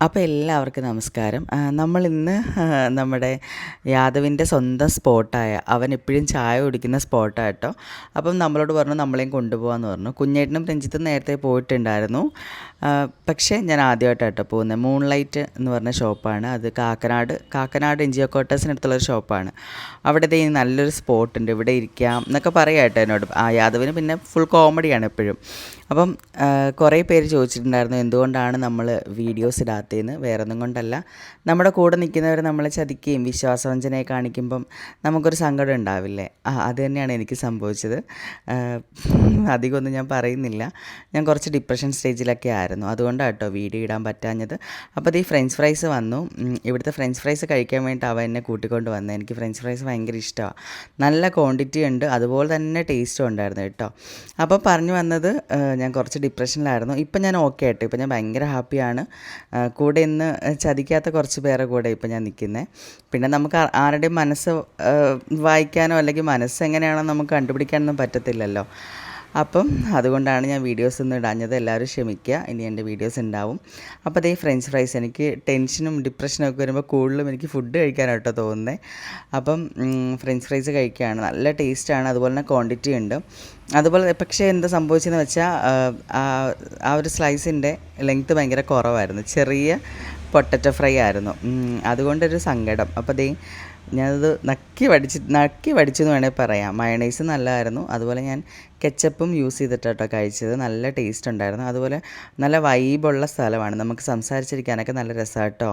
അപ്പോൾ എല്ലാവർക്കും നമസ്കാരം. നമ്മളിന്ന് നമ്മുടെ യാദവിൻ്റെ സ്വന്തം സ്പോട്ടായ അവൻ എപ്പോഴും ചായ കുടിക്കുന്ന സ്പോട്ടാണ് കേട്ടോ. അപ്പം നമ്മളോട് പറഞ്ഞു നമ്മളെയും കൊണ്ടുപോകാമെന്ന് പറഞ്ഞു. കുഞ്ഞേട്ടനും രഞ്ജിത്തും നേരത്തെ പോയിട്ടുണ്ടായിരുന്നു. പക്ഷേ ഞാൻ ആദ്യമായിട്ടാണ് കേട്ടോ പോകുന്നത്. മൂൺലൈറ്റ് എന്ന് പറഞ്ഞ ഷോപ്പാണ് അത്. കാക്കനാട് എൻജിഒ ക്വാർട്ടേഴ്സിനടുത്തുള്ളൊരു ഷോപ്പാണ്. അവിടെ ദേ നല്ലൊരു സ്പോട്ടുണ്ട്, ഇവിടെ ഇരിക്കാം എന്നൊക്കെ പറയാം കേട്ടോ എന്നോട്. യാദവിന് പിന്നെ ഫുൾ കോമഡിയാണ് എപ്പോഴും. അപ്പം കുറേ പേര് ചോദിച്ചിട്ടുണ്ടായിരുന്നു എന്തുകൊണ്ടാണ് നമ്മൾ വീഡിയോസ് ഇടാത്തതെന്ന്. വേറെ ഒന്നും കൊണ്ടല്ല, നമ്മുടെ കൂടെ നിൽക്കുന്നവർ നമ്മളെ ചതിക്കുകയും വിശ്വാസവഞ്ചനയെ കാണിക്കുമ്പം നമുക്കൊരു സങ്കടം ഉണ്ടാവില്ലേ. അത് തന്നെയാണ് എനിക്ക് സംഭവിച്ചത്. അധികമൊന്നും ഞാൻ പറയുന്നില്ല. ഞാൻ കുറച്ച് ഡിപ്രഷൻ സ്റ്റേജിലൊക്കെ ആയിരുന്നു, അതുകൊണ്ടാണ് കേട്ടോ വീഡിയോ ഇടാൻ പറ്റാഞ്ഞത്. അപ്പോൾ ഈ ഫ്രഞ്ച് ഫ്രൈസ് വന്നു. ഇവിടുത്തെ ഫ്രഞ്ച് ഫ്രൈസ് കഴിക്കാൻ വേണ്ടിയിട്ട് അവൻ എന്നെ കൂട്ടിക്കൊണ്ട് വന്നത്. എനിക്ക് ഫ്രഞ്ച് ഫ്രൈസ് ഭയങ്കര ഇഷ്ടമാണ്. നല്ല ക്വാണ്ടിറ്റി ഉണ്ട്, അതുപോലെ തന്നെ ടേസ്റ്റും ഉണ്ടായിരുന്നു കേട്ടോ. അപ്പോൾ പറഞ്ഞു വന്നത്, ഞാൻ കുറച്ച് ഡിപ്രഷനിലായിരുന്നു. ഇപ്പം ഞാൻ ഓക്കെ ആയിട്ട്, ഇപ്പം ഞാൻ ഭയങ്കര ഹാപ്പിയാണ്. കൂടെ ഇന്ന് ചതിക്കാത്ത കുറച്ച് പേരെ കൂടെ ഇപ്പം ഞാൻ നിൽക്കുന്നത്. പിന്നെ നമുക്ക് ആരുടെയും മനസ്സ് വായിക്കാനോ അല്ലെങ്കിൽ മനസ്സ് എങ്ങനെയാണോ നമുക്ക് കണ്ടുപിടിക്കാനൊന്നും പറ്റത്തില്ലല്ലോ. അപ്പം അതുകൊണ്ടാണ് ഞാൻ വീഡിയോസ് ഒന്നും ഇടാഞ്ഞത്. എല്ലാവരും ക്ഷമിക്കുക, ഇനി എൻ്റെ വീഡിയോസ് ഉണ്ടാവും. അപ്പോൾ അതേ ഫ്രഞ്ച് ഫ്രൈസ്, എനിക്ക് ടെൻഷനും ഡിപ്രഷനും ഒക്കെ വരുമ്പോൾ കൂടുതലും എനിക്ക് ഫുഡ് കഴിക്കാനായിട്ടോ തോന്നുന്നത്. അപ്പം ഫ്രഞ്ച് ഫ്രൈസ് കഴിക്കുകയാണ്. നല്ല ടേസ്റ്റാണ്, അതുപോലെ തന്നെ ക്വാണ്ടിറ്റി ഉണ്ട്. അതുപോലെ പക്ഷേ എന്താ സംഭവിച്ചതെന്ന് വെച്ചാൽ ആ ഒരു സ്ലൈസിൻ്റെ ലെങ്ത്ത് ഭയങ്കര കുറവായിരുന്നു. ചെറിയ പൊട്ടറ്റോ ഫ്രൈ ആയിരുന്നു, അതുകൊണ്ടൊരു സങ്കടം. അപ്പോൾ ദേ ഞാനത് നക്കി വടിച്ചു എന്ന് വേണമെങ്കിൽ പറയാം. മയണൈസ് നല്ലതായിരുന്നു. അതുപോലെ ഞാൻ കെച്ചപ്പും യൂസ് ചെയ്തിട്ടോ കഴിച്ചത്. നല്ല ടേസ്റ്റ് ഉണ്ടായിരുന്നു. അതുപോലെ നല്ല വൈബുള്ള സ്ഥലമാണ്, നമുക്ക് സംസാരിച്ചിരിക്കാനൊക്കെ നല്ല രസമാണ് കേട്ടോ.